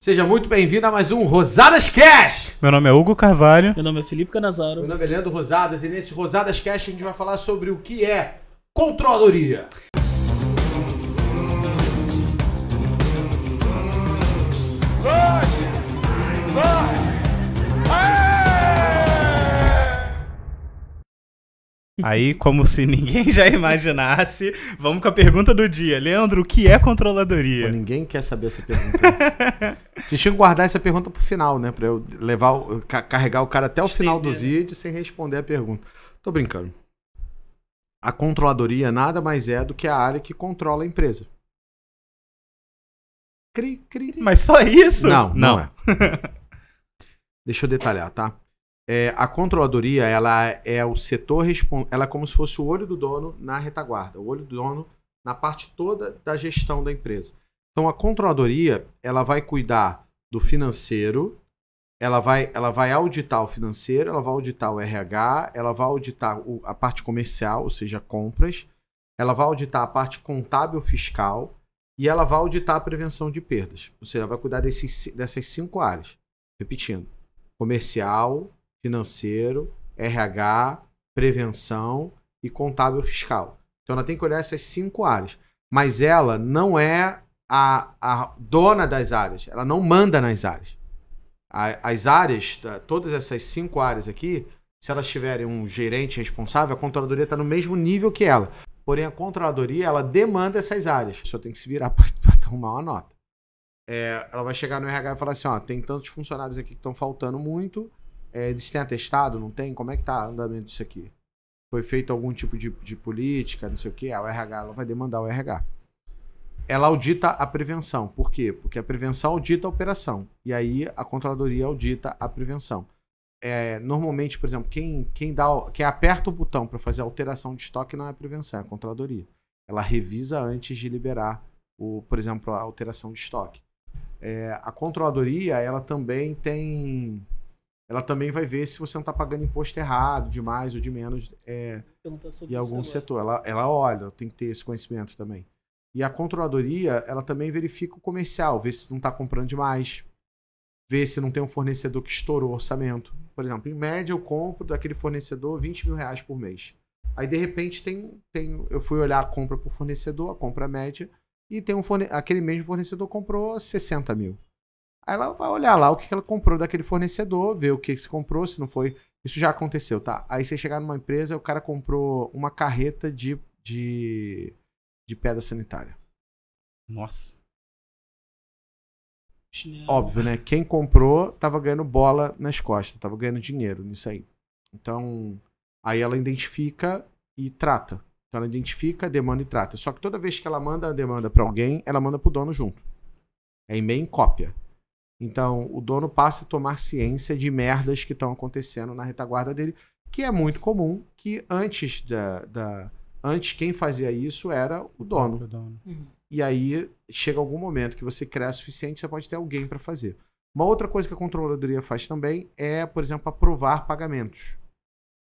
Seja muito bem-vindo a mais um Rosadas Cash! Meu nome é Hugo Carvalho. Meu nome é Felipe Canazaro. Meu nome é Leandro Rosadas e nesse Rosadas Cash a gente vai falar sobre o que é controladoria. Aí, como se ninguém já imaginasse, vamos com a pergunta do dia. Leandro, o que é controladoria? Pô, ninguém quer saber essa pergunta. Vocês tinham que guardar essa pergunta pro final, né? Pra eu carregar o cara até o final do vídeo sem responder a pergunta. Tô brincando. A controladoria nada mais é do que a área que controla a empresa. Mas só isso? Não é. Deixa eu detalhar, tá? A controladoria, ela é o setor ela é como se fosse o olho do dono na retaguarda, o olho do dono na parte toda da gestão da empresa. Então a controladoria, ela vai cuidar do financeiro, ela vai auditar o financeiro, ela vai auditar o RH, ela vai auditar a parte comercial, ou seja, compras, ela vai auditar a parte contábil fiscal e ela vai auditar a prevenção de perdas. Ou seja, ela vai cuidar dessas 5 áreas. Repetindo, comercial, financeiro, RH, prevenção e contábil fiscal. Então ela tem que olhar essas 5 áreas. Mas ela não é a dona das áreas. Ela não manda nas áreas. As áreas, todas essas 5 áreas aqui, se elas tiverem um gerente responsável, a controladoria está no mesmo nível que ela. Porém, a controladoria, ela demanda essas áreas. Só tem que se virar para arrumar uma nota. Ela vai chegar no RH e falar assim, ó, tem tantos funcionários aqui que estão faltando muito. Eles têm atestado? Não tem? Como é que tá o andamento disso aqui? Foi feito algum tipo de política, não sei o quê? O RH, ela vai demandar o RH. Ela audita a prevenção. Por quê? Porque a prevenção audita a operação. E aí a controladoria audita a prevenção. Normalmente, por exemplo, quem aperta o botão para fazer a alteração de estoque não é a prevenção, é a controladoria. Ela revisa antes de liberar, por exemplo, a alteração de estoque. A controladoria, ela também vai ver se você não está pagando imposto errado, de mais ou de menos em algum setor. Ela olha, tem que ter esse conhecimento também. E a controladoria, ela também verifica o comercial, vê se não está comprando demais, vê se não tem um fornecedor que estourou o orçamento. Por exemplo, em média eu compro daquele fornecedor 20 mil reais por mês. Aí de repente eu fui olhar a compra por fornecedor, a compra média, e aquele mesmo fornecedor comprou 60 mil. Aí ela vai olhar lá o que ela comprou daquele fornecedor, ver o que se comprou, se não foi. Isso já aconteceu, tá? Aí você chegar numa empresa, o cara comprou uma carreta de pedra sanitária. Nossa. Óbvio, né? Quem comprou tava ganhando bola nas costas, tava ganhando dinheiro nisso aí. Então, aí ela identifica e trata. Então ela identifica, demanda e trata. Só que toda vez que ela manda a demanda para alguém, ela manda pro dono junto. É e-mail em cópia. Então, o dono passa a tomar ciência de merdas que estão acontecendo na retaguarda dele, que é muito comum, que antes quem fazia isso era o dono. Uhum. E aí, chega algum momento que você cresce o suficiente, você pode ter alguém para fazer. Uma outra coisa que a controladoria faz também é, por exemplo, aprovar pagamentos.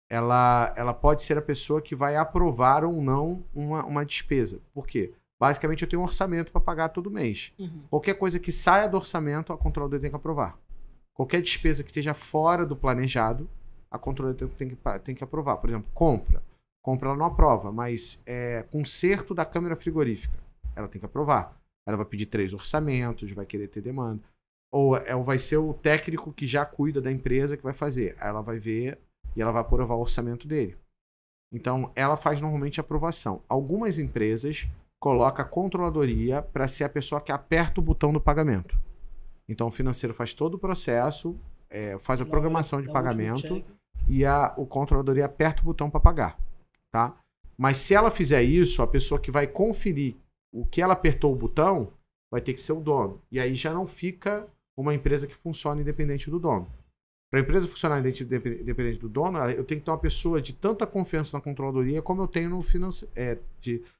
Ela pode ser a pessoa que vai aprovar ou não uma despesa. Por quê? Basicamente, eu tenho um orçamento para pagar todo mês. Uhum. Qualquer coisa que saia do orçamento, a controladoria tem que aprovar. Qualquer despesa que esteja fora do planejado, a controladoria tem que aprovar. Por exemplo, compra. Compra ela não aprova, mas conserto da câmera frigorífica, ela tem que aprovar. Ela vai pedir 3 orçamentos, vai querer ter demanda. Ou vai ser o técnico que já cuida da empresa que vai fazer. Aí ela vai ver e ela vai aprovar o orçamento dele. Então, ela faz normalmente a aprovação. Algumas empresas coloca a controladoria para ser a pessoa que aperta o botão do pagamento. Então o financeiro faz todo o processo, faz a programação de pagamento e o controladoria aperta o botão para pagar. Tá? Mas se ela fizer isso, a pessoa que vai conferir o que ela apertou o botão vai ter que ser o dono. E aí já não fica uma empresa que funciona independente do dono. Para a empresa funcionar independente do dono, eu tenho que ter uma pessoa de tanta confiança na controladoria como eu tenho no financeiro.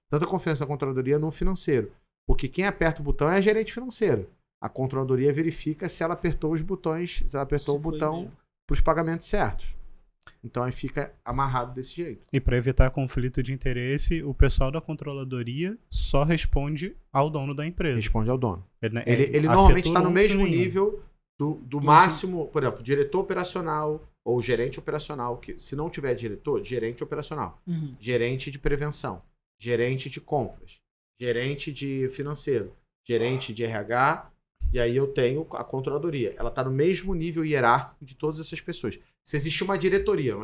Tanta confiança na controladoria no financeiro. Porque quem aperta o botão é a gerente financeira. A controladoria verifica se ela apertou os botões, se ela apertou o botão para os pagamentos certos. Então aí fica amarrado desse jeito. E para evitar conflito de interesse, o pessoal da controladoria só responde ao dono da empresa. Responde ao dono. Ele Ele normalmente está no mesmo nível do máximo, por exemplo, diretor operacional ou gerente operacional, que se não tiver diretor, gerente operacional, gerente de prevenção, gerente de compras, gerente de financeiro, gerente de RH, e aí eu tenho a controladoria. Ela está no mesmo nível hierárquico de todas essas pessoas. Se existe uma diretoria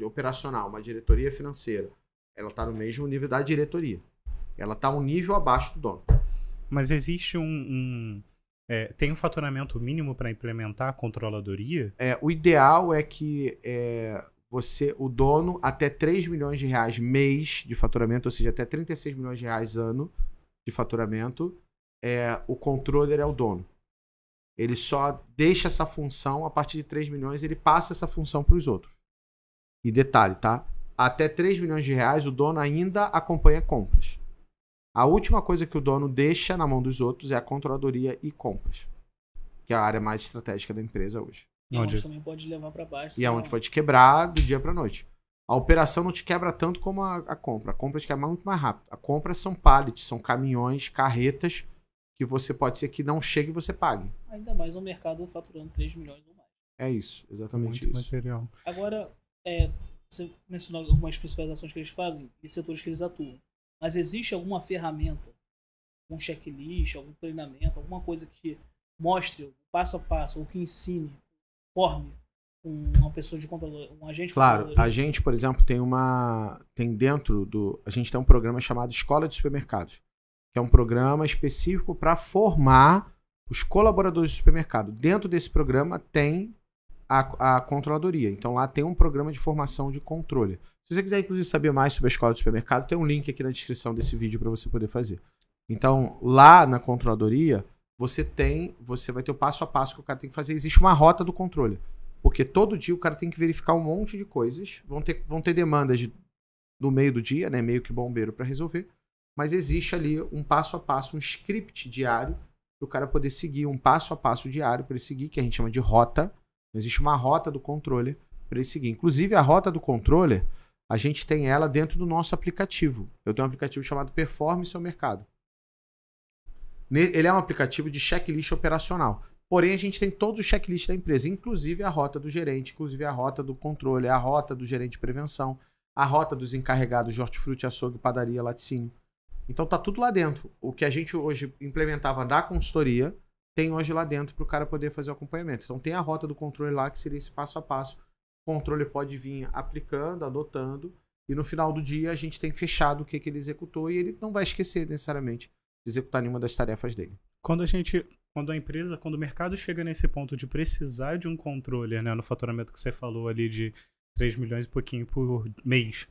operacional, uma diretoria financeira, ela está no mesmo nível da diretoria. Ela está um nível abaixo do dono. Mas existe tem um faturamento mínimo para implementar a controladoria? O ideal é que o dono, até 3 milhões de reais mês de faturamento, ou seja, até 36 milhões de reais ano de faturamento, o controller é o dono. Ele só deixa essa função, a partir de 3 milhões, ele passa essa função para os outros. E detalhe, tá? Até 3 milhões de reais, o dono ainda acompanha compras. A última coisa que o dono deixa na mão dos outros é a controladoria e compras, que é a área mais estratégica da empresa hoje. E onde também pode levar para baixo. E é onde pode quebrar do dia para noite. A operação não te quebra tanto como a compra. A compra te quebra muito mais rápido. A compra são pallets, são caminhões, carretas, que você pode ser que não chegue e você pague. Ainda mais no mercado faturando 3 milhões ou mais. É isso, exatamente muito isso. Material. Agora, você mencionou algumas especializações que eles fazem e setores que eles atuam. Mas existe alguma ferramenta, um checklist, algum treinamento, alguma coisa que mostre o passo a passo, ou que ensine, forme uma pessoa de controle, um agente de Claro, controladoria? a gente, por exemplo, a gente tem um programa chamado Escola de Supermercados, que é um programa específico para formar os colaboradores do supermercado. Dentro desse programa tem a controladoria. Então lá tem um programa de formação de controle. Se você quiser, inclusive, saber mais sobre a Escola de Supermercado, tem um link aqui na descrição desse vídeo para você poder fazer. Então, lá na controladoria, você vai ter o passo a passo que o cara tem que fazer. Existe uma rota do controle. Porque todo dia o cara tem que verificar um monte de coisas. Vão ter demandas no meio do dia, né? Meio que bombeiro para resolver. Mas existe ali um passo a passo, um script diário para o cara poder seguir, um passo a passo diário para ele seguir, que a gente chama de rota. Existe uma rota do controller para ele seguir. Inclusive, a rota do controller, a gente tem ela dentro do nosso aplicativo. Eu tenho um aplicativo chamado Performe Seu Mercado. Ele é um aplicativo de checklist operacional. Porém, a gente tem todos os checklists da empresa, inclusive a rota do gerente, inclusive a rota do controle, a rota do gerente de prevenção, a rota dos encarregados de hortifruti, açougue, padaria, laticínio. Então tá tudo lá dentro. O que a gente hoje implementava na consultoria, tem hoje lá dentro para o cara poder fazer o acompanhamento. Então tem a rota do controle lá, que seria esse passo a passo. O controle pode vir aplicando, anotando, e no final do dia a gente tem fechado o que ele executou e ele não vai esquecer necessariamente de executar nenhuma das tarefas dele. Quando o mercado chega nesse ponto de precisar de um controller, né, no faturamento que você falou ali de 3 milhões e pouquinho por mês,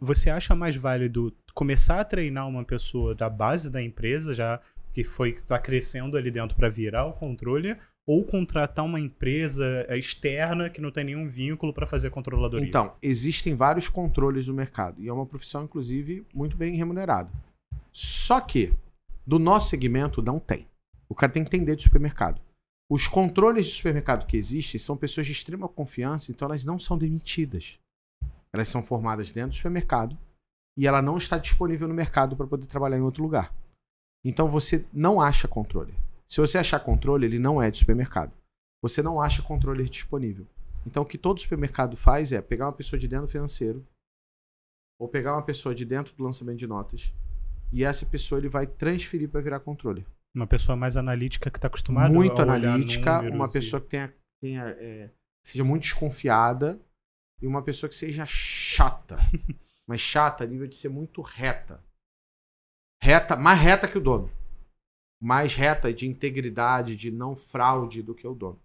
você acha mais válido começar a treinar uma pessoa da base da empresa, já que está crescendo ali dentro para virar o controller, ou contratar uma empresa externa que não tem nenhum vínculo para fazer controladoria? Então, existem vários controles no mercado e é uma profissão, inclusive, muito bem remunerada. Só que, do nosso segmento, não tem. O cara tem que entender de supermercado. Os controles de supermercado que existem são pessoas de extrema confiança, então elas não são demitidas. Elas são formadas dentro do supermercado e ela não está disponível no mercado para poder trabalhar em outro lugar. Então você não acha controle. Se você achar controle, ele não é de supermercado. Você não acha controle disponível. Então o que todo supermercado faz é pegar uma pessoa de dentro do financeiro ou pegar uma pessoa de dentro do lançamento de notas e essa pessoa ele vai transferir para virar controle. Uma pessoa mais analítica que está acostumada muito a olhar analítica, números uma pessoa que seja muito desconfiada e uma pessoa que seja chata. Mas chata a nível de ser muito reta. Mais reta que o dono. Mais reta de integridade, de não fraude do que o dono.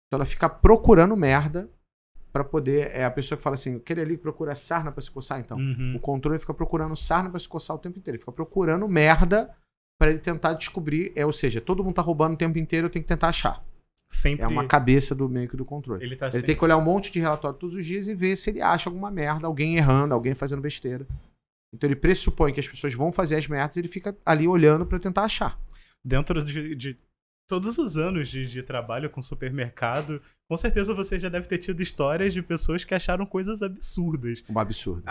Então ela fica procurando merda para poder... É a pessoa que fala assim, aquele ali procura sarna para se coçar, então. O controle fica procurando sarna para se coçar o tempo inteiro. Ele fica procurando merda para ele tentar descobrir, ou seja, todo mundo tá roubando o tempo inteiro, eu tenho que tentar achar. Sempre. É uma cabeça do meio que do controle. Ele tem que olhar um monte de relatório todos os dias e ver se ele acha alguma merda, alguém errando, alguém fazendo besteira. Então ele pressupõe que as pessoas vão fazer as merdas e ele fica ali olhando para tentar achar. Dentro de todos os anos de trabalho com supermercado, com certeza você já deve ter tido histórias de pessoas que acharam coisas absurdas. Um absurdo.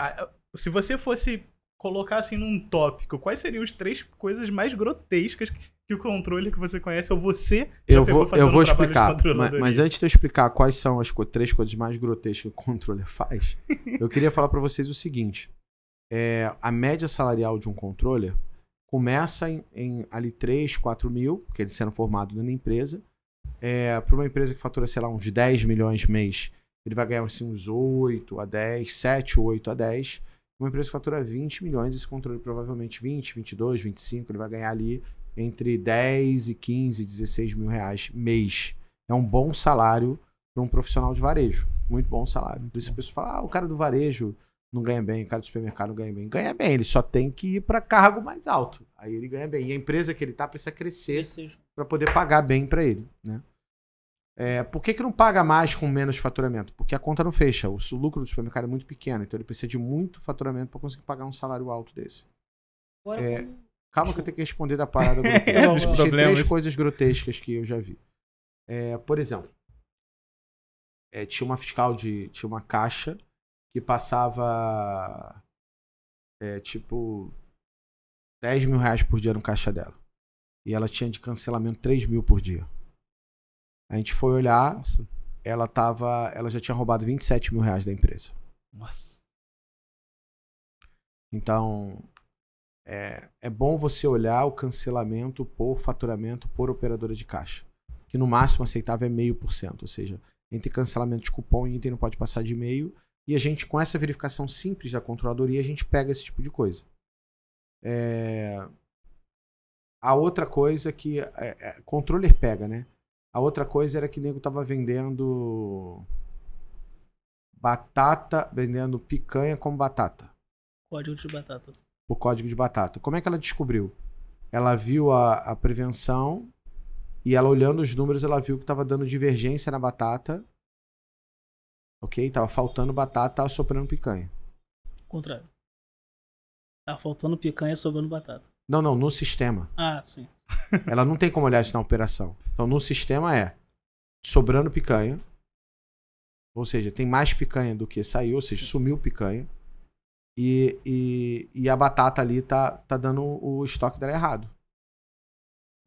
Se você fosse colocar assim num tópico, quais seriam as 3 coisas mais grotescas que o controle que você conhece ou você já pegou fazendo Eu vou um trabalho de explicar, controladoria? mas antes de eu explicar quais são as 3 coisas mais grotescas que o controller faz, eu queria falar para vocês o seguinte. A média salarial de um controller começa em ali 3, 4 mil, que ele sendo formado na empresa. Para uma empresa que fatura, sei lá, uns 10 milhões mês, ele vai ganhar assim, uns 8 a 10, 7, 8 a 10. Uma empresa que fatura 20 milhões, esse controle provavelmente 20, 22, 25, ele vai ganhar ali entre 10 e 15, 16 mil reais mês. É um bom salário para um profissional de varejo. Muito bom salário. Por isso a pessoa fala, o cara do varejo não ganha bem, o cara do supermercado não ganha bem. Ganha bem, ele só tem que ir para cargo mais alto. Aí ele ganha bem. E a empresa que ele tá precisa crescer para poder pagar bem para ele, né? Por que não paga mais com menos faturamento? Porque a conta não fecha. O lucro do supermercado é muito pequeno, então ele precisa de muito faturamento para conseguir pagar um salário alto desse. Calma que eu tenho que responder da parada grotesca. Existem 3 coisas grotescas que eu já vi. Por exemplo, tinha uma fiscal tinha uma caixa que passava tipo 10 mil reais por dia no caixa dela. E ela tinha de cancelamento 3 mil por dia. A gente foi olhar, nossa, ela já tinha roubado 27 mil reais da empresa. Nossa. Então, é bom você olhar o cancelamento por faturamento por operadora de caixa. Que no máximo aceitável é 0,5%. Ou seja, entre cancelamento de cupom e item não pode passar de 0,5%. E a gente, com essa verificação simples da controladoria, a gente pega esse tipo de coisa. A outra coisa que... controller pega, né? A outra coisa era que o nego tava vendendo vendendo picanha como batata. Código de batata. O código de batata. Como é que ela descobriu? Ela viu a prevenção e ela olhando os números, ela viu que tava dando divergência na batata. Ok? Tava faltando batata, tava sobrando picanha. Contrário. Tava faltando picanha, sobrando batata. Não, no sistema. Ah, sim. Ela não tem como olhar isso na operação. Então, no sistema sobrando picanha. Ou seja, tem mais picanha do que saiu. Ou seja, sumiu picanha. E a batata ali tá dando o estoque dela errado.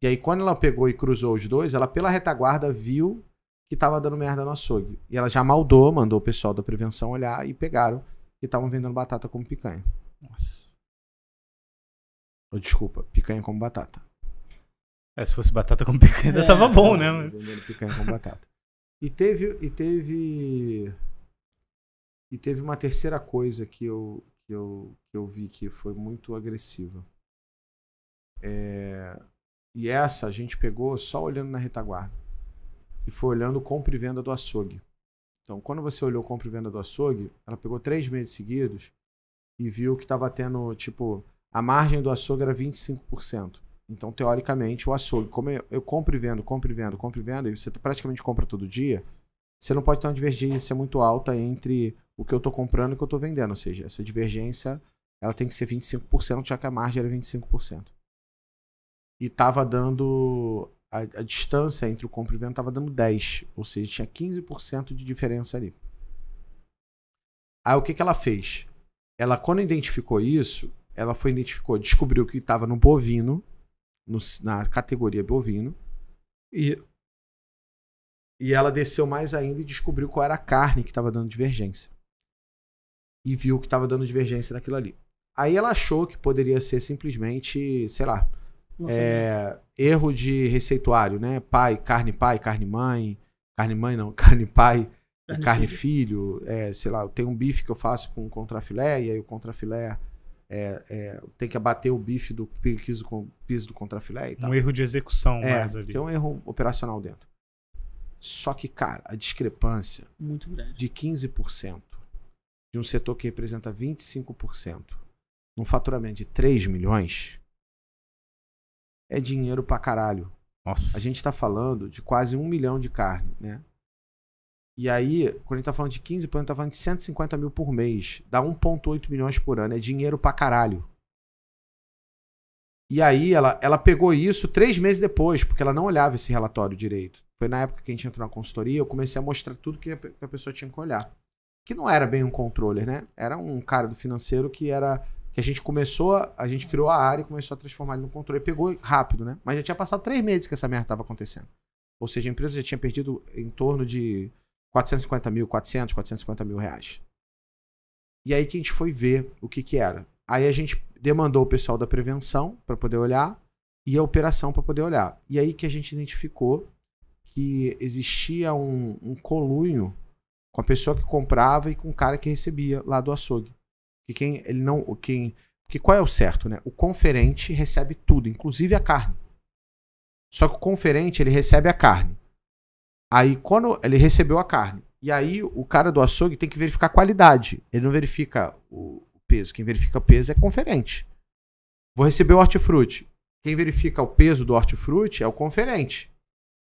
E aí, quando ela pegou e cruzou os dois, ela pela retaguarda viu que tava dando merda no açougue. E ela já mandou o pessoal da prevenção olhar e pegaram que estavam vendendo batata como picanha. Nossa. Desculpa, picanha como batata. Se fosse batata com picanha ainda tava bom, né? Vendendo picanha com batata. E teve uma terceira coisa que eu vi que foi muito agressiva. E essa a gente pegou só olhando na retaguarda. E foi olhando compra e venda do açougue. Então, quando você olhou compra e venda do açougue, ela pegou 3 meses seguidos e viu que estava tendo, tipo, a margem do açougue era 25%. Então, teoricamente, o açougue, como eu compro e vendo, e você praticamente compra todo dia, você não pode ter uma divergência muito alta entre o que eu estou comprando e o que eu estou vendendo. Ou seja, essa divergência ela tem que ser 25%, já que a margem era 25%. E estava dando... A distância entre o compra e venda estava dando 10%. Ou seja, tinha 15% de diferença ali. Aí, o que ela fez? Ela, quando identificou isso, ela descobriu que estava no bovino, na categoria bovino, e ela desceu mais ainda e descobriu qual era a carne que estava dando divergência. E viu que estava dando divergência naquilo ali. Aí ela achou que poderia ser simplesmente, sei lá, erro de receituário, né? Carne pai, carne mãe não, carne pai, carne filho, sei lá, tem um bife que eu faço com contrafilé, e aí o contrafilé tem que abater o bife do piso do contrafilé e tal. Um erro de execução mais ali. Tem um erro operacional dentro. Só que, cara, a discrepância muito grande de 15% de um setor que representa 25% num faturamento de 3 milhões é dinheiro pra caralho. Nossa. A gente tá falando de quase 1 milhão de carne, né? E aí, quando a gente tá falando de 15%, a gente tá falando de 150 mil por mês. Dá 1,8 milhões por ano. É dinheiro pra caralho. E aí ela pegou isso 3 meses depois, porque ela não olhava esse relatório direito. Foi na época que a gente entrou na consultoria, eu comecei a mostrar tudo que a pessoa tinha que olhar. Que não era bem um controller, né? Era um cara do financeiro que a gente criou a área e começou a transformar ele no controle. Pegou rápido, né? Mas já tinha passado 3 meses que essa merda estava acontecendo. Ou seja, a empresa já tinha perdido em torno de 450 mil reais. E aí que a gente foi ver o que era. Aí a gente demandou o pessoal da prevenção para poder olhar e a operação para poder olhar. E aí que a gente identificou que existia um conluio com a pessoa que comprava e com o cara que recebia lá do açougue. Porque qual é o certo, né? O conferente recebe tudo, inclusive a carne. Só que o conferente, ele recebe a carne. Aí, quando ele recebeu a carne, e aí o cara do açougue tem que verificar a qualidade. Ele não verifica o peso. Quem verifica o peso é conferente. Vou receber o hortifruti. Quem verifica o peso do hortifruti é o conferente.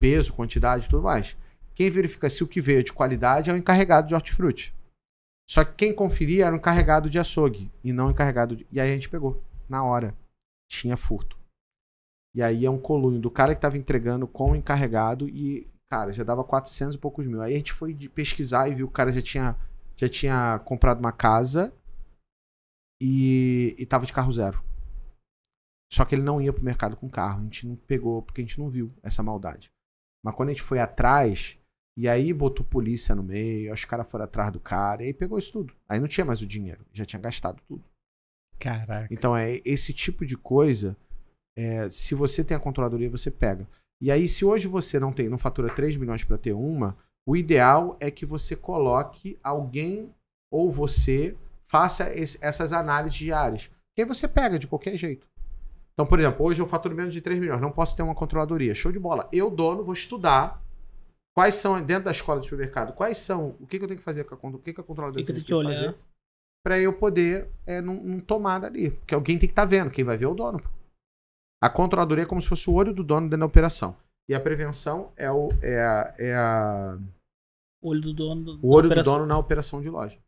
Peso, quantidade e tudo mais. Quem verifica se o que veio é de qualidade é o encarregado de hortifruti. Só que quem conferia era o encarregado de açougue e não o encarregado de... E aí a gente pegou, na hora. Tinha furto. E aí é um colunho do cara que estava entregando com o encarregado e, cara, já dava 400 e poucos mil. Aí a gente foi pesquisar e viu que o cara já tinha comprado uma casa e tava de carro zero. Só que ele não ia pro mercado com carro. A gente não pegou porque a gente não viu essa maldade. Mas quando a gente foi atrás... E aí botou polícia no meio, os caras foram atrás do cara, e aí pegou isso tudo. Aí não tinha mais o dinheiro, já tinha gastado tudo. Caraca. Então é esse tipo de coisa, se você tem a controladoria, você pega. E aí se hoje você não fatura 3 milhões para ter uma, o ideal é que você coloque alguém ou você faça essas análises diárias. Que aí você pega de qualquer jeito. Então, por exemplo, hoje eu faturo menos de 3 milhões, não posso ter uma controladoria. Show de bola. Eu, dono, vou estudar quais são, dentro da escola de supermercado, o que eu tenho que fazer com o que a controladoria tem que fazer para eu poder não tomar dali. Porque alguém tem que estar vendo, quem vai ver é o dono. Pô. A controladoria é como se fosse o olho do dono dentro da operação. E a prevenção é o olho do dono, o olho do dono na operação de loja.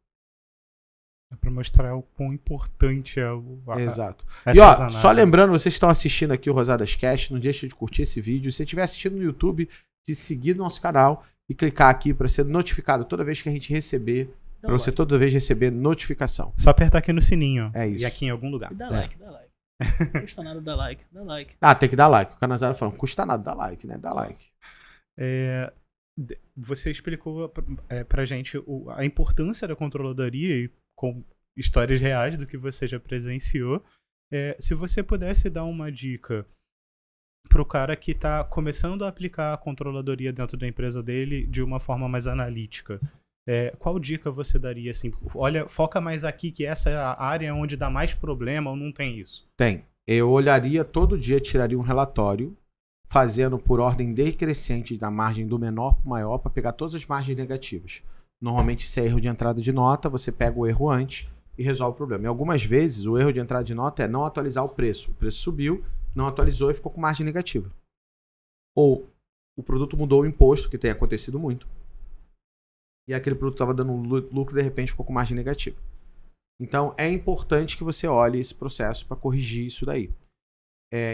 É para mostrar o quão importante é Exato. E ó, só lembrando, vocês estão assistindo aqui o Rosadas Cast, não deixe de curtir esse vídeo. Se você estiver assistindo no YouTube, de seguir no nosso canal e clicar aqui para ser notificado toda vez que a gente receber, para você toda vez receber notificação. Só apertar aqui no sininho. É isso. E aqui em algum lugar. E dá like. Não custa nada dar like, dá like. Ah, tem que dar like. O Canazaro falou, não custa nada dar like, né? Dá like. Você explicou pra gente a importância da controladoria e com histórias reais do que você já presenciou. Se você pudesse dar uma dica pro cara que tá começando a aplicar a controladoria dentro da empresa dele de uma forma mais analítica, qual dica você daria assim? Olha, foca mais aqui que essa é a área onde dá mais problema ou não tem isso? Tem. Eu olharia todo dia, tiraria um relatório, fazendo por ordem decrescente da margem do menor para o maior para pegar todas as margens negativas. Normalmente, se é erro de entrada de nota, você pega o erro antes e resolve o problema. E algumas vezes, o erro de entrada de nota é não atualizar o preço. O preço subiu, não atualizou e ficou com margem negativa. Ou o produto mudou o imposto, que tem acontecido muito, e aquele produto estava dando lucro e de repente ficou com margem negativa. Então é importante que você olhe esse processo para corrigir isso daí.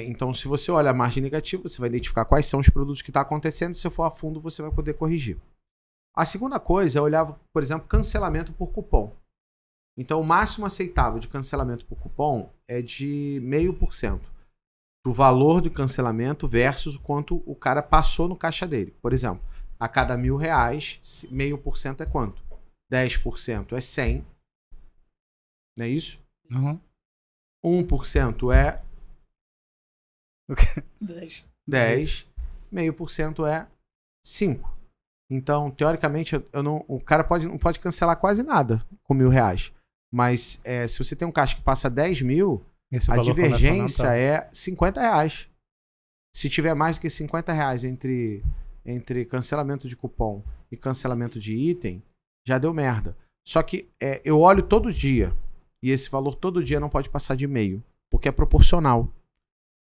Então se você olha a margem negativa, você vai identificar quais são os produtos que estão acontecendo, se você for a fundo você vai poder corrigir. A segunda coisa é olhar, por exemplo, cancelamento por cupom. Então o máximo aceitável de cancelamento por cupom é de 0,5%. Do valor do cancelamento versus o quanto o cara passou no caixa dele. Por exemplo, a cada R$1.000, 0,5% é quanto? 10% é 100. Não é isso? Uhum. 1% é 10. 0,5% é 5. Então, teoricamente, o cara não pode cancelar quase nada com R$1.000. Mas se você tem um caixa que passa 10 mil, a divergência é R$50. Se tiver mais do que R$50 entre cancelamento de cupom e cancelamento de item, já deu merda. Só que eu olho todo dia, e esse valor todo dia não pode passar de meio, porque é proporcional.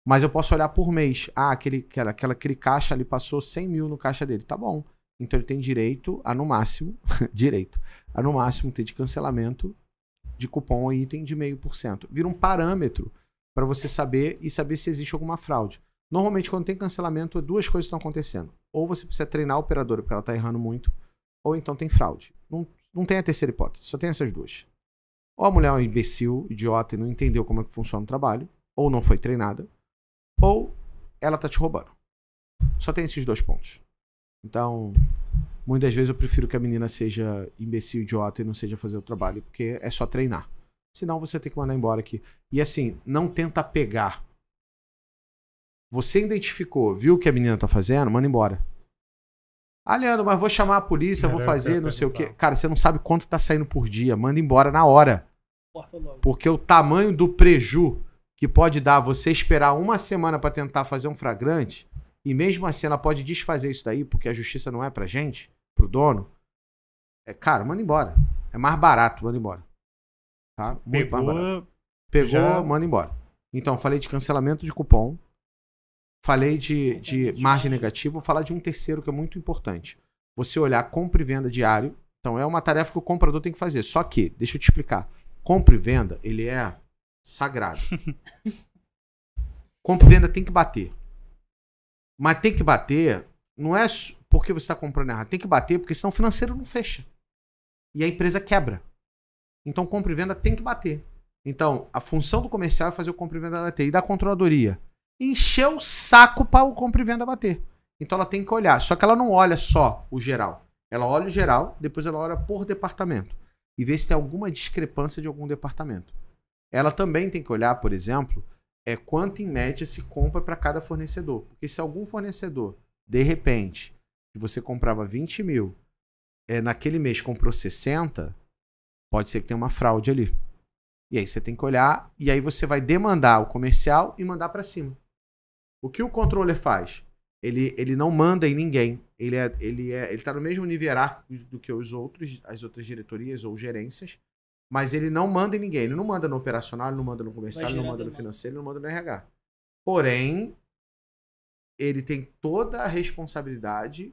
Mas eu posso olhar por mês. Ah, aquele caixa ali passou 100 mil no caixa dele. Tá bom. Então ele tem direito a, no máximo, ter de cancelamento de cupom ou item de 0,5%. Vira um parâmetro para você saber se existe alguma fraude. Normalmente, quando tem cancelamento, duas coisas estão acontecendo. Ou você precisa treinar a operadora porque ela está errando muito, ou então tem fraude. Não tem a terceira hipótese, só tem essas duas. Ou a mulher é um imbecil, idiota e não entendeu como é que funciona o trabalho, ou não foi treinada, ou ela tá te roubando. Só tem esses dois pontos. Então, muitas vezes eu prefiro que a menina seja imbecil, idiota e não seja fazer o trabalho, porque é só treinar. Senão você tem que mandar embora aqui. E assim, não tenta pegar. Você identificou, viu o que a menina tá fazendo, manda embora. Ah, Leandro, mas vou chamar a polícia, vou fazer, não sei o quê. Cara, você não sabe quanto tá saindo por dia. Manda embora na hora. Porque o tamanho do preju que pode dar você esperar uma semana pra tentar fazer um flagrante, e mesmo assim ela pode desfazer isso daí, porque a justiça não é pra gente, pro dono. Cara, manda embora. É mais barato, manda embora. Tá? Muito mais barato. Pegou, manda embora. Então, falei de cancelamento de cupom. Falei de margem negativa. Vou falar de um terceiro que é muito importante. Você olhar compra e venda diário. Então, é uma tarefa que o comprador tem que fazer. Só que, deixa eu te explicar. Compra e venda, ele é sagrado. Compra e venda tem que bater. Mas tem que bater, não é porque você está comprando errado. Tem que bater porque senão o financeiro não fecha. E a empresa quebra. Então, compra e venda tem que bater. Então, a função do comercial é fazer o compra e venda bater. E da controladoria? Encher o saco para o compra e venda bater. Então, ela tem que olhar. Só que ela não olha só o geral. Ela olha o geral, depois ela olha por departamento. E vê se tem alguma discrepância de algum departamento. Ela também tem que olhar, por exemplo, quanto em média se compra para cada fornecedor. Porque se algum fornecedor, de repente, que você comprava 20 mil, naquele mês comprou 60, pode ser que tenha uma fraude ali. E aí você tem que olhar, e aí você vai demandar o comercial e mandar para cima. O que o controller faz? Ele não manda em ninguém. Ele tá no mesmo nível hierárquico do que as outras diretorias ou gerências, mas ele não manda em ninguém. Ele não manda no operacional, ele não manda no comercial, ele não manda no financeiro, ele não manda no RH. Porém, ele tem toda a responsabilidade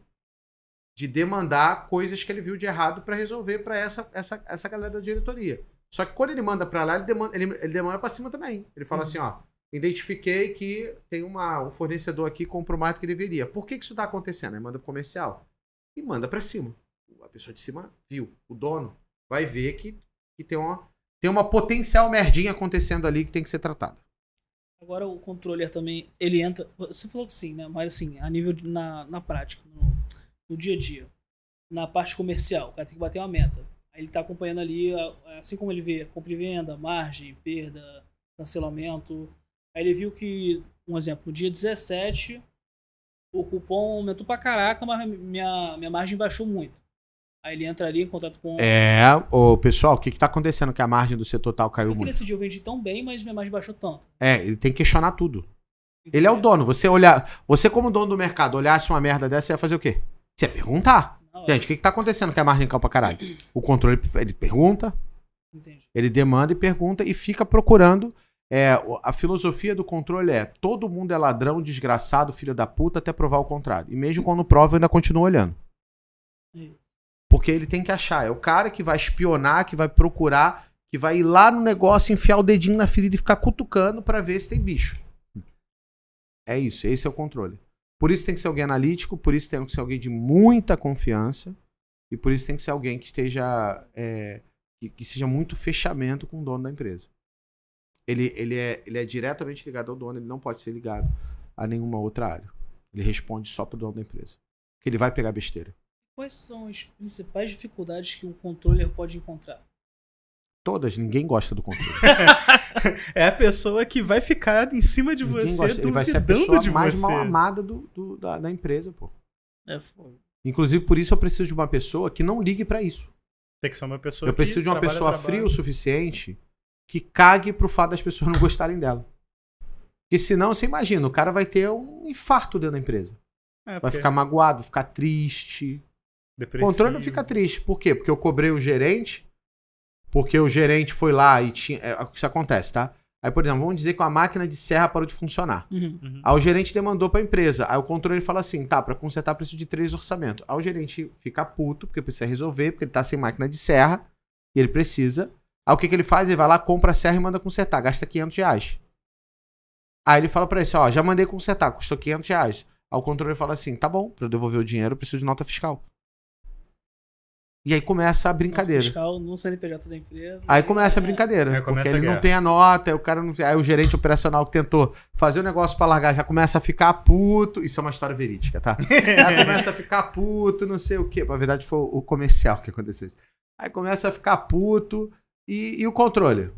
de demandar coisas que ele viu de errado para resolver para essa galera da diretoria. Só que quando ele manda para lá, ele demanda para cima também. Ele fala assim, ó, identifiquei que tem um fornecedor aqui que comprou mais do que deveria. Por que isso está acontecendo? Ele manda pro comercial e manda para cima. A pessoa de cima viu. O dono vai ver que tem uma potencial merdinha acontecendo ali que tem que ser tratada. Agora o controller também, ele entra... Você falou que sim, né? Mas assim, a nível na prática, no dia a dia, na parte comercial, o cara tem que bater uma meta. Aí ele tá acompanhando ali, assim como ele vê compra e venda, margem, perda, cancelamento. Aí ele viu que, um exemplo, no dia 17, o cupom aumentou pra caraca, mas minha margem baixou muito. Aí ele entra ali em contato com... Pessoal, o que tá acontecendo que a margem do setor tal caiu muito? Nesse dia eu vendi tão bem, mas minha margem baixou tanto. Ele tem que questionar tudo. Ele é o dono. Você como dono do mercado, olhasse uma merda dessa, você ia fazer o quê? Você ia perguntar. Gente, o que tá acontecendo que a margem caiu pra caralho? O controle, ele pergunta, ele demanda e pergunta e fica procurando. A filosofia do controle todo mundo é ladrão, desgraçado, filho da puta, até provar o contrário. E mesmo quando prova, eu ainda continuo olhando. Porque ele tem que achar. É o cara que vai espionar, que vai procurar, que vai ir lá no negócio, enfiar o dedinho na ferida e ficar cutucando pra ver se tem bicho. É isso, esse é o controle. Por isso tem que ser alguém analítico, por isso tem que ser alguém de muita confiança e por isso tem que ser alguém que esteja que seja muito fechamento com o dono da empresa. Ele é diretamente ligado ao dono, ele não pode ser ligado a nenhuma outra área. Ele responde só pro dono da empresa. Porque ele vai pegar besteira. Quais são as principais dificuldades que um controller pode encontrar? Todas, ninguém gosta do controle. É a pessoa que vai ficar em cima de ninguém você, gosta. Ele vai ser a pessoa mais você. mal amada da empresa, pô. Foda. Inclusive, por isso eu preciso de uma pessoa que não ligue pra isso. Tem que ser uma pessoa Eu preciso de uma pessoa fria o suficiente que cague pro fato das pessoas não gostarem dela. Porque senão, você imagina, o cara vai ter um infarto dentro da empresa. Vai ficar magoado, vai ficar triste. Depressivo. O controle não fica triste. Por quê? Porque eu cobrei o gerente, porque o gerente foi lá e tinha... Isso acontece, tá? Aí, por exemplo, vamos dizer que uma máquina de serra parou de funcionar. Aí o gerente demandou pra empresa. Aí o controle fala assim, tá, pra consertar preciso de 3 orçamentos. Aí o gerente fica puto, porque precisa resolver, porque ele tá sem máquina de serra, e ele precisa. Aí o que ele faz? Ele vai lá, compra a serra e manda consertar. Gasta R$500. Aí ele fala pra ele assim, ó, já mandei consertar, custou R$500. Aí o controle fala assim, tá bom, pra eu devolver o dinheiro eu preciso de nota fiscal. E aí começa a brincadeira. Nota fiscal no CNPJ da empresa. Aí começa a brincadeira, porque ele não tem a nota, aí o cara não... Aí o gerente operacional que tentou fazer o negócio pra largar já começa a ficar puto. Isso é uma história verídica, tá? Aí começa a ficar puto, não sei o quê. Na verdade foi o comercial que aconteceu isso. Aí começa a ficar puto e o controle?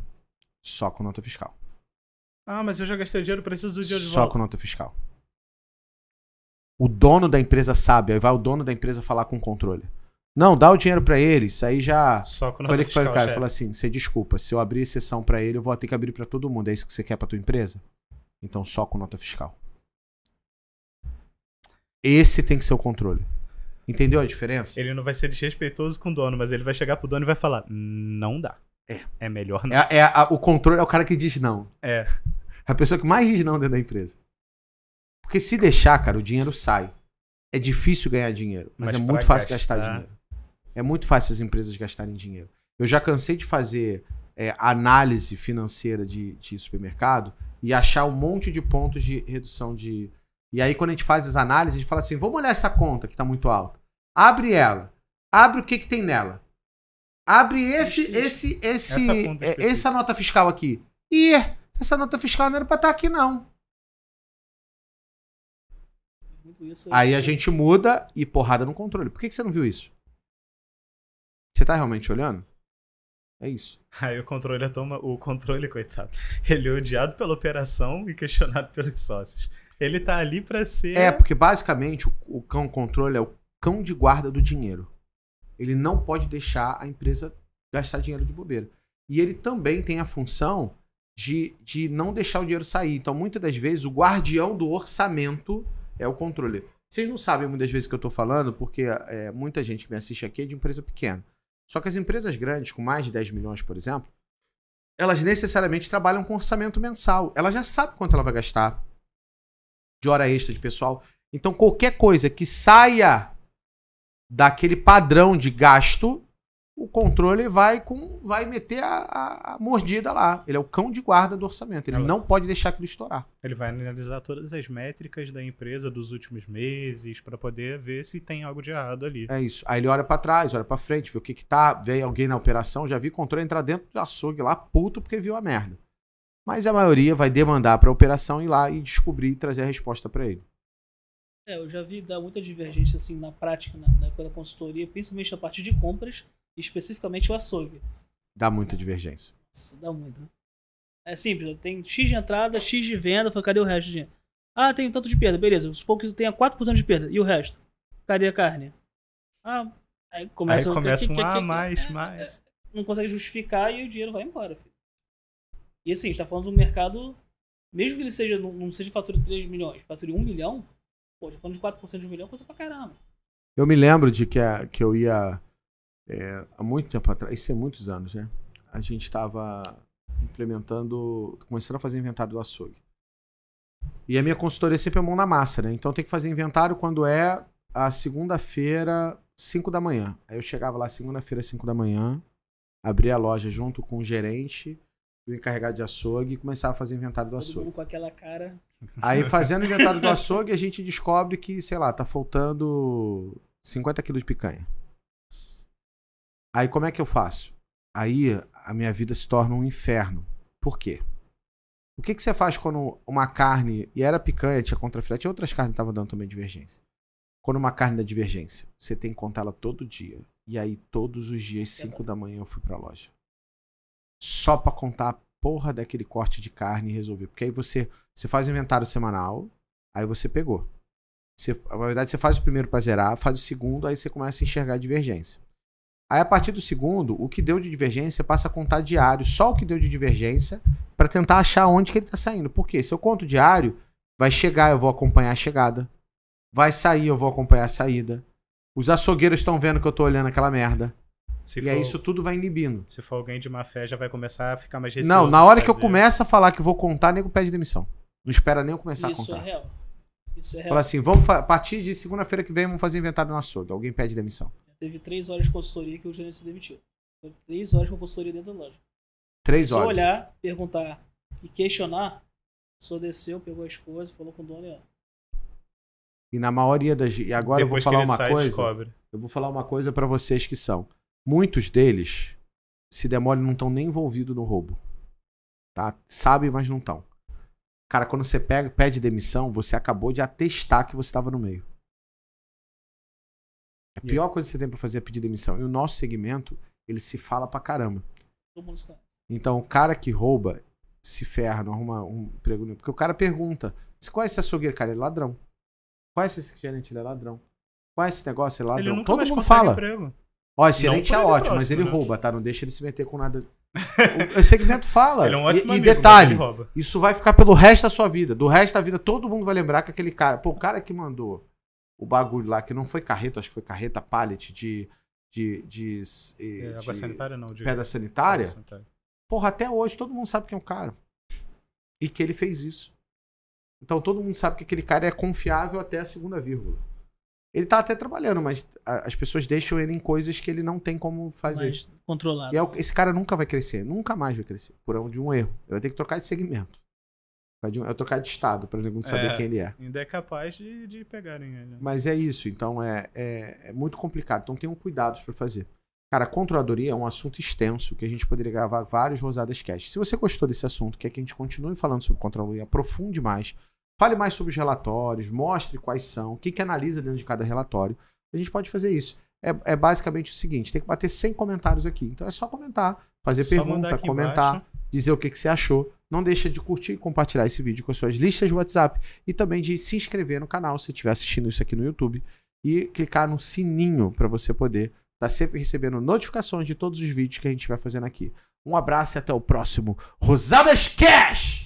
Só com nota fiscal. Ah, mas eu já gastei o dinheiro, preciso do dinheiro de volta. Só com nota fiscal. O dono da empresa sabe, aí vai o dono da empresa falar com o controle. Não, dá o dinheiro pra ele, isso aí já... Só com nota fiscal, cara fala assim, você desculpa, se eu abrir exceção pra ele, eu vou ter que abrir pra todo mundo. É isso que você quer pra tua empresa? Então só com nota fiscal. Esse tem que ser o controle. Entendeu a diferença? Ele não vai ser desrespeitoso com o dono, mas ele vai chegar pro dono e vai falar, não dá. É melhor não. O controle é o cara que diz não. É a pessoa que mais diz não dentro da empresa. Porque se deixar, cara, o dinheiro sai. É difícil ganhar dinheiro, mas é muito fácil gastar dinheiro. É muito fácil as empresas gastarem dinheiro. Eu já cansei de fazer análise financeira de supermercado e achar um monte de pontos de redução de... E aí, quando a gente faz as análises, a gente fala assim, vamos olhar essa conta que está muito alta. Abre ela. Abre o que tem nela. Abre essa nota fiscal aqui. E essa nota fiscal não era para estar aqui, não. Aí a gente muda e porrada no controle. Por que você não viu isso? Você tá realmente olhando? É isso. Aí o controle, coitado. Ele é odiado pela operação e questionado pelos sócios. Ele tá ali pra ser... porque basicamente o controle é o cão de guarda do dinheiro. Ele não pode deixar a empresa gastar dinheiro de bobeira. E ele também tem a função de não deixar o dinheiro sair. Então, muitas das vezes, o guardião do orçamento é o controle. Vocês não sabem muitas vezes que eu tô falando, porque muita gente que me assiste aqui é de empresa pequena. Só que as empresas grandes, com mais de 10 milhões, por exemplo, elas necessariamente trabalham com orçamento mensal. Ela já sabe quanto ela vai gastar de hora extra de pessoal. Então, qualquer coisa que saia daquele padrão de gasto, o controle vai meter a mordida lá. Ele é o cão de guarda do orçamento. Ele não pode deixar aquilo estourar. Ele vai analisar todas as métricas da empresa dos últimos meses para poder ver se tem algo de errado ali. É isso. Aí ele olha para trás, olha para frente, vê o que tá. Vê alguém na operação, já vi o controle entrar dentro do açougue lá, puto, porque viu a merda. Mas a maioria vai demandar para a operação ir lá e descobrir e trazer a resposta para ele. Eu já vi dar muita divergência assim na prática, pela consultoria, principalmente a partir de compras, especificamente o açougue. Dá muita divergência. Dá muito. É simples, tem X de entrada, X de venda, cadê o resto de dinheiro? Ah, tem tanto de perda, beleza, supor que tenha 4% de perda, e o resto? Cadê a carne? Aí começa mais. Não consegue justificar e o dinheiro vai embora, filho. E assim, a gente tá falando de um mercado, mesmo que ele não seja fatura de 3 milhões, fatura de 1 milhão, pô, já falando de 4% de 1 milhão, coisa pra caramba. Eu me lembro de que eu ia, há muito tempo atrás, isso é muitos anos, né? A gente estava começando a fazer inventário do açougue. E a minha consultoria sempre é mão na massa, né? Então tem que fazer inventário quando é a segunda-feira, 5 da manhã. Aí eu chegava lá segunda-feira, 5 da manhã, abria a loja junto com o gerente, o encarregado de açougue, e começava a fazer inventário do açougue. Todo mundo com aquela cara. Aí fazendo inventário do açougue, a gente descobre que, sei lá, tá faltando 50 quilos de picanha. Aí como é que eu faço? Aí a minha vida se torna um inferno. Por quê? O que você faz quando uma carne, e era picanha, tinha contrafilete, e outras carnes estavam dando também divergência. Quando uma carne dá divergência, você tem que contar ela todo dia. E aí todos os dias, 5 da manhã, eu fui pra loja. Só pra contar a porra daquele corte de carne e resolver. Porque aí você faz o inventário semanal, aí você pegou. Na verdade, você faz o primeiro pra zerar, faz o segundo, aí você começa a enxergar a divergência. Aí, a partir do segundo, o que deu de divergência passa a contar diário, só o que deu de divergência, para tentar achar onde que ele tá saindo. Por quê? Se eu conto diário, vai chegar, eu vou acompanhar a chegada. Vai sair, eu vou acompanhar a saída. Os açougueiros estão vendo que eu tô olhando aquela merda. Aí isso tudo vai inibindo. Se for alguém de má fé, já vai começar a ficar mais receoso. Não, na hora que eu começo a falar que vou contar, nego pede demissão. Não espera nem eu começar a contar. Isso é real. Fala assim, a partir de segunda-feira que vem, vamos fazer inventário no açougue. Alguém pede demissão. Teve 3 horas de consultoria que o gerente se demitiu. Foi 3 horas de consultoria dentro da loja. 3 horas. Se olhar, perguntar e questionar, Só desceu, pegou as coisas, falou com o dono e ó. E na maioria das... E agora Depois eu vou falar que ele uma sai, coisa. descobre. Eu vou falar uma coisa pra vocês que são. Muitos deles, se demole, não estão nem envolvidos no roubo. Tá? Sabe, mas não estão. Cara, quando você pede demissão, você acabou de atestar que você estava no meio. A pior coisa que você tem pra fazer é pedir demissão. E o nosso segmento, ele se fala pra caramba. Todo mundo se conhece. Então, o cara que rouba se ferra, não arruma um emprego. Porque o cara pergunta: você conhece esse açougueiro? Cara, ele é ladrão. Conhece esse gerente? Ele é ladrão. Conhece esse negócio? Ele é ladrão. Ele nunca Todo mais mundo consegue fala. emprego. Ó, esse gerente é por ele ótimo, mas próximo, ele né? rouba, tá? Não deixa ele se meter com nada. O segmento fala. Ele é um ótimo E amigo, detalhe, mas ele rouba. isso vai ficar pelo resto da sua vida. Do resto da vida, todo mundo vai lembrar que aquele cara... Pô, o cara que mandou o bagulho lá, que não foi carreta, acho que foi carreta pallet de Água sanitária não. pedra sanitária. Água sanitária. Porra, até hoje todo mundo sabe quem é o cara. E que ele fez isso. Então todo mundo sabe que aquele cara é confiável até a segunda vírgula. Ele tá até trabalhando, mas as pessoas deixam ele em coisas que ele não tem como fazer. Mais controlado. E esse cara nunca vai crescer, nunca mais vai crescer, de um erro. Ele vai ter que trocar de segmento. Vai trocar de estado, pra ninguém saber quem ele é. Ainda é capaz de pegarem ele. Mas é isso, então é muito complicado. Então tenham cuidados pra fazer. Cara, a controladoria é um assunto extenso que a gente poderia gravar vários Rosadas Cast. Se você gostou desse assunto, quer que a gente continue falando sobre controladoria, aprofunde mais, fale mais sobre os relatórios, mostre quais são, o que analisa dentro de cada relatório, a gente pode fazer isso. É basicamente o seguinte, tem que bater 100 comentários aqui. Então é só comentar, fazer pergunta, comentar, dizer o que você achou. Não deixa de curtir e compartilhar esse vídeo com as suas listas de WhatsApp e também de se inscrever no canal se estiver assistindo isso aqui no YouTube e clicar no sininho para você poder estar sempre recebendo notificações de todos os vídeos que a gente vai fazendo aqui. Um abraço e até o próximo Rosadas Cast!